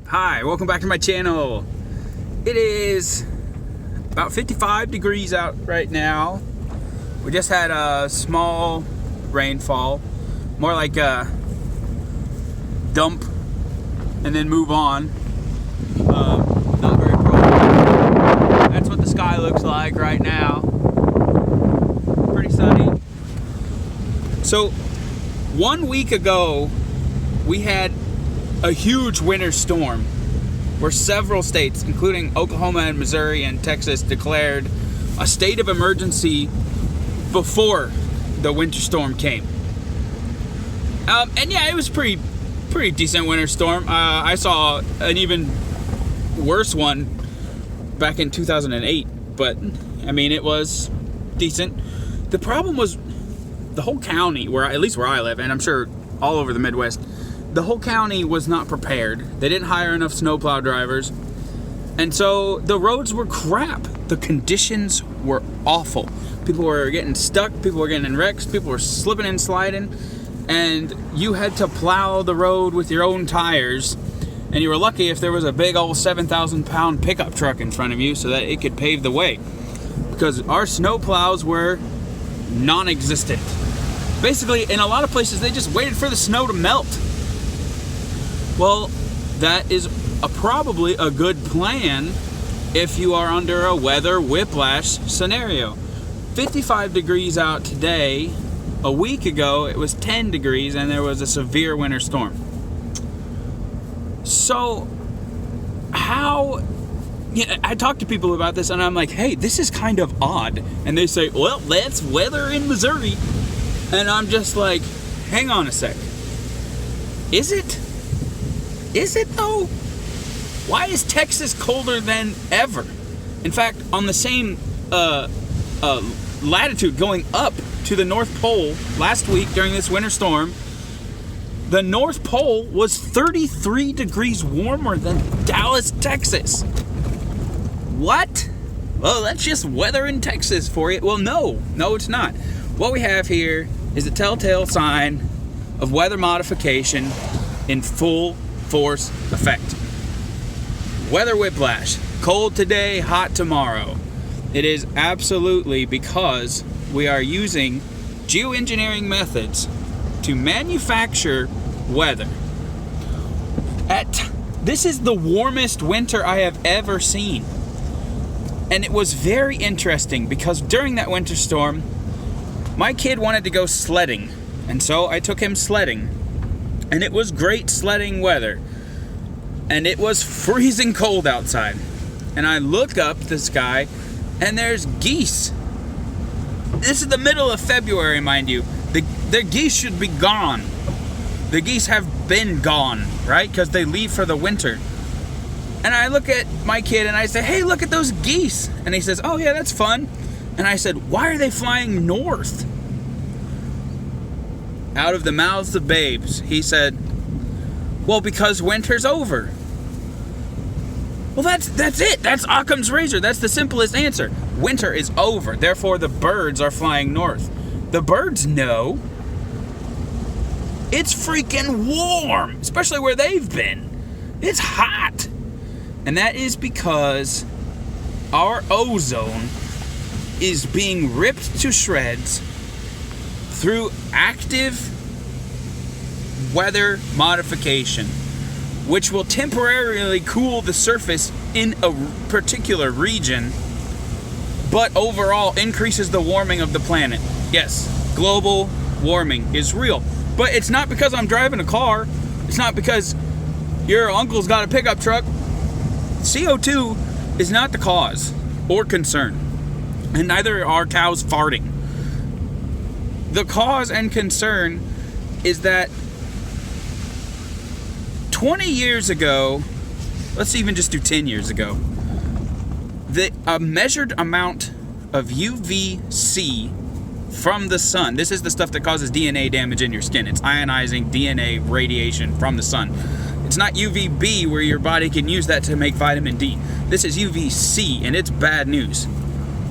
Hi, welcome back to my channel. It is about 55 degrees out right now. We just had a small rainfall, more like a dump and then move on. Not very prolonged. That's what the sky looks like right now. Pretty sunny. So 1 week ago, we had a huge winter storm where several states, including Oklahoma and Missouri and Texas, declared a state of emergency before the winter storm came. And yeah, it was pretty decent winter storm. I saw an even worse one back in 2008, but I mean, it was decent. The problem was the whole county, at least where I live, and I'm sure all over the Midwest, the whole county was not prepared. They didn't hire enough snowplow drivers. And so the roads were crap. The conditions were awful. People were getting stuck. People were getting in wrecks. People were slipping and sliding. And you had to plow the road with your own tires. And you were lucky if there was a big old 7,000-pound pickup truck in front of you so that it could pave the way. Because our snowplows were non-existent. Basically, in a lot of places, they just waited for the snow to melt. Well, that is probably a good plan if you are under a weather whiplash scenario. 55 degrees out today. A week ago, it was 10 degrees and there was a severe winter storm. So, I talk to people about this and I'm like, hey, this is kind of odd. And they say, well, that's weather in Missouri. And I'm just like, hang on a sec. Is it? Is it though? Why is Texas colder than ever? In fact, on the same latitude going up to the North Pole last week during this winter storm, the North Pole was 33 degrees warmer than Dallas, Texas. What? Well, that's just weather in Texas for you. Well, no, it's not. What we have here is a telltale sign of weather modification in full force effect. Weather whiplash. Cold today, hot tomorrow. It is absolutely because we are using geoengineering methods to manufacture weather. This is the warmest winter I have ever seen. And it was very interesting because during that winter storm, my kid wanted to go sledding. And so I took him sledding. And it was great sledding weather. And it was freezing cold outside. And I look up the sky and there's geese. This is the middle of February, mind you. The geese should be gone. The geese have been gone, right? Because they leave for the winter. And I look at my kid and I say, hey, look at those geese. And he says, oh yeah, that's fun. And I said, why are they flying north? Out of the mouths of babes, he said, well, because winter's over. Well, that's it. That's Occam's razor. That's the simplest answer. Winter is over. Therefore, the birds are flying north. The birds know. It's freaking warm, especially where they've been. It's hot. And that is because our ozone is being ripped to shreds through active weather modification, which will temporarily cool the surface in a particular region, but overall increases the warming of the planet. Yes, global warming is real. But it's not because I'm driving a car. It's not because your uncle's got a pickup truck. CO2 is not the cause or concern. And neither are cows farting. The cause and concern is that 20 years ago, let's even just do 10 years ago, a measured amount of UVC from the sun, this is the stuff that causes DNA damage in your skin. It's ionizing DNA radiation from the sun. It's not UVB where your body can use that to make vitamin D. This is UVC, and it's bad news.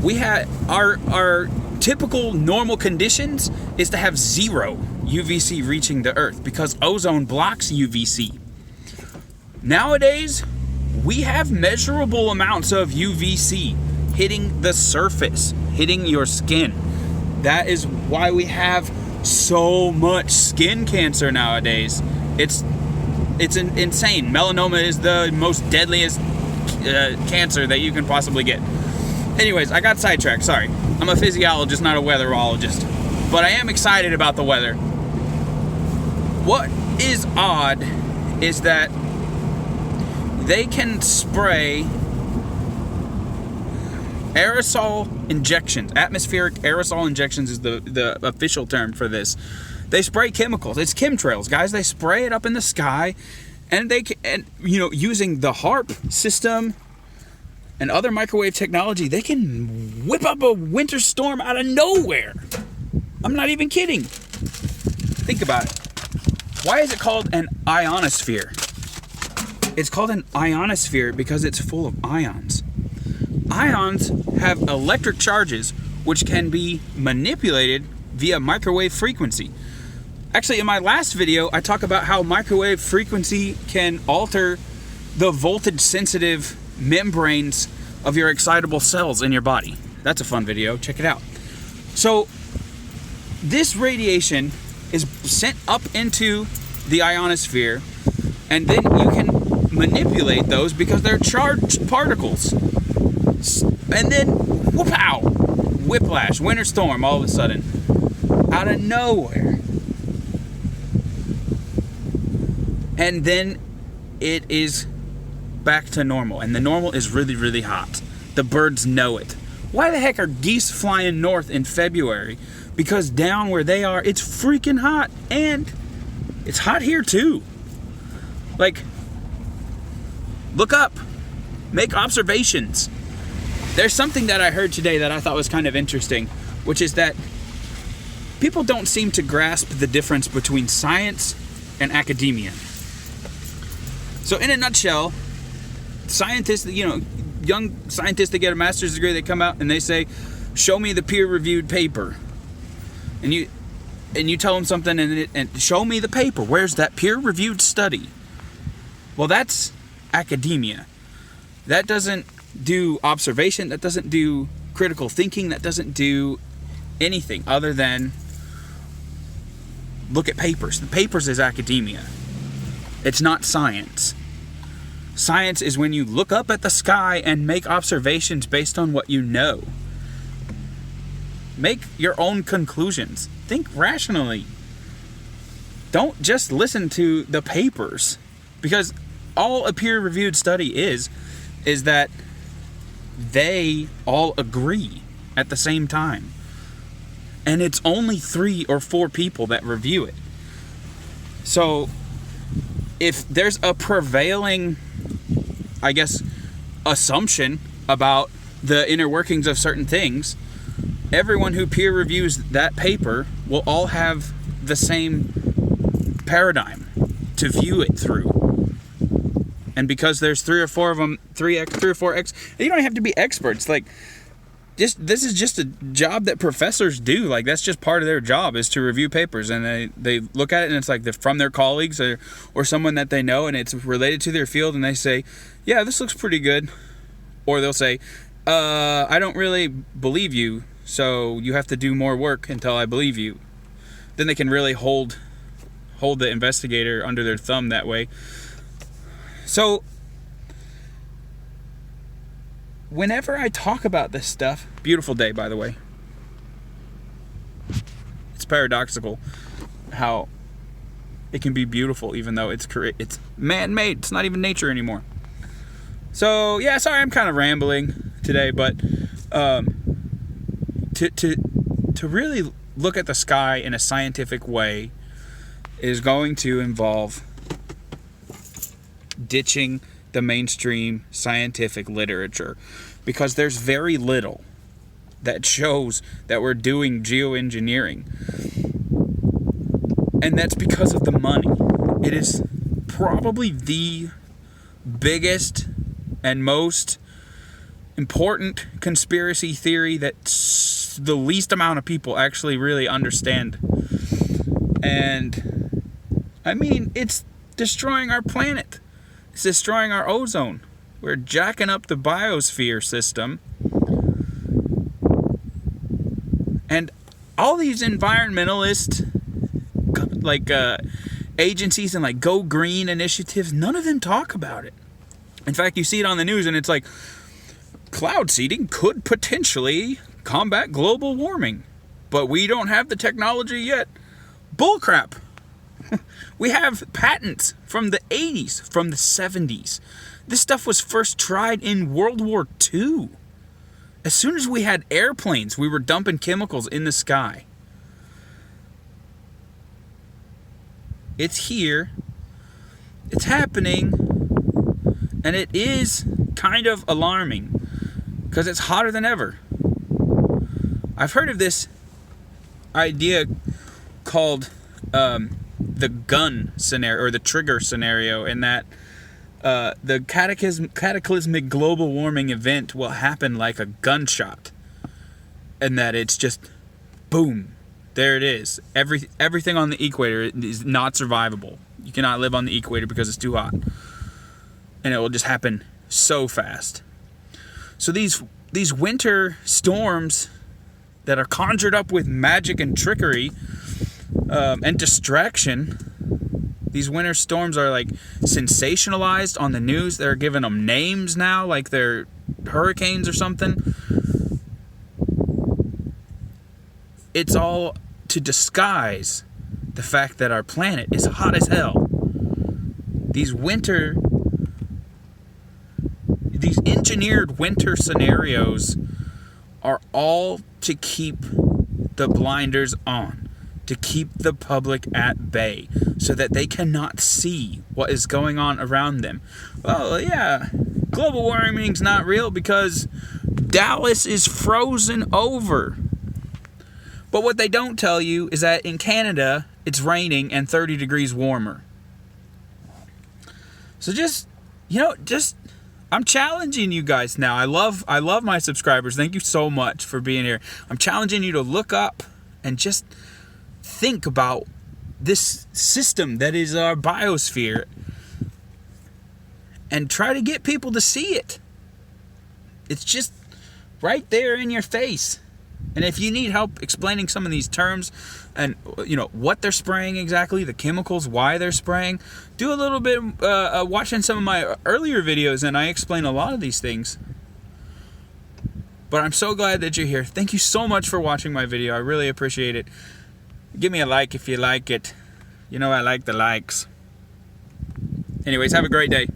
We had our typical normal conditions is to have 0 UVC reaching the earth because ozone blocks UVC. Nowadays, we have measurable amounts of UVC hitting the surface, hitting your skin. That is why we have so much skin cancer nowadays. It's insane. Melanoma is the most deadliest cancer that you can possibly get. Anyways, I got sidetracked. Sorry. I'm a physiologist, not a weatherologist. But I am excited about the weather. What is odd is that they can spray aerosol injections. Atmospheric aerosol injections is the official term for this. They spray chemicals. It's chemtrails, guys. They spray it up in the sky, and using the HAARP system and other microwave technology, they can whip up a winter storm out of nowhere. I'm not even kidding. Think about it. Why is it called an ionosphere? It's called an ionosphere because it's full of ions. Ions have electric charges which can be manipulated via microwave frequency. Actually, in my last video, I talk about how microwave frequency can alter the voltage-sensitive membranes of your excitable cells in your body. That's a fun video. Check it out. So, this radiation is sent up into the ionosphere, and then you can manipulate those because they're charged particles. And then, whoop-ow, whiplash, winter storm all of a sudden, out of nowhere. And then it is back to normal. And the normal is really, really hot. The birds know it. Why the heck are geese flying north in February? Because down where they are, it's freaking hot. And it's hot here too. Like, look up. Make observations. There's something that I heard today that I thought was kind of interesting, which is that people don't seem to grasp the difference between science and academia. So in a nutshell, scientists, young scientists that get a master's degree, they come out and they say, show me the peer-reviewed paper. And you tell them something and show me the paper. Where's that peer-reviewed study? Well, that's academia. That doesn't do observation, that doesn't do critical thinking, that doesn't do anything other than look at papers. The papers is academia. It's not science. Science is when you look up at the sky and make observations based on what you know. Make your own conclusions. Think rationally. Don't just listen to the papers, because all a peer-reviewed study is that they all agree at the same time. And it's only 3 or 4 people that review it. So, if there's a prevailing, I guess, assumption about the inner workings of certain things, everyone who peer reviews that paper will all have the same paradigm to view it through. And because there's 3 or 4 of them, 3 or 4 you don't have to be experts. Like, this is just a job that professors do. Like, that's just part of their job, is to review papers. And they look at it, and it's like they're from their colleagues or someone that they know, and it's related to their field, and they say, yeah, this looks pretty good. Or they'll say, I don't really believe you, so you have to do more work until I believe you. Then they can really hold the investigator under their thumb that way. So, whenever I talk about this stuff, beautiful day, by the way. It's paradoxical how it can be beautiful even though it's man-made. It's not even nature anymore. So, yeah, sorry, I'm kind of rambling today, but to really look at the sky in a scientific way is going to involve ditching the mainstream scientific literature, because there's very little that shows that we're doing geoengineering, and that's because of the money. It is probably the biggest and most important conspiracy theory that the least amount of people actually really understand. And I mean, it's destroying our planet. It's destroying our ozone. We're jacking up the biosphere system. And all these environmentalist agencies and Go Green initiatives, none of them talk about it. In fact, you see it on the news and it's like, cloud seeding could potentially combat global warming, but we don't have the technology yet. Bullcrap. We have patents from the 80s, from the 70s. This stuff was first tried in World War II. As soon as we had airplanes, we were dumping chemicals in the sky. It's here. It's happening. And it is kind of alarming because it's hotter than ever. I've heard of this idea called the gun scenario, or the trigger scenario, in that the cataclysmic global warming event will happen like a gunshot, and that it's just boom, there it is. Everything on the equator is not survivable. You cannot live on the equator because it's too hot, and it will just happen so fast. So these winter storms that are conjured up with magic and trickery and distraction. These winter storms are sensationalized on the news. They're giving them names now, like they're hurricanes or something. It's all to disguise the fact that our planet is hot as hell. These engineered winter scenarios are all to keep the blinders on, to keep the public at bay so that they cannot see what is going on around them. Well, yeah, global warming's not real because Dallas is frozen over. But what they don't tell you is that in Canada, it's raining and 30 degrees warmer. So I'm challenging you guys now. I love my subscribers. Thank you so much for being here. I'm challenging you to look up and just think about this system that is our biosphere and try to get people to see it. It's just right there in your face. And if you need help explaining some of these terms and what they're spraying exactly, the chemicals, why they're spraying, do a little bit watching some of my earlier videos, and I explain a lot of these things. But I'm so glad that you're here. Thank you so much for watching my video. I really appreciate it. Give me a like if you like it. I like the likes. Anyways, have a great day.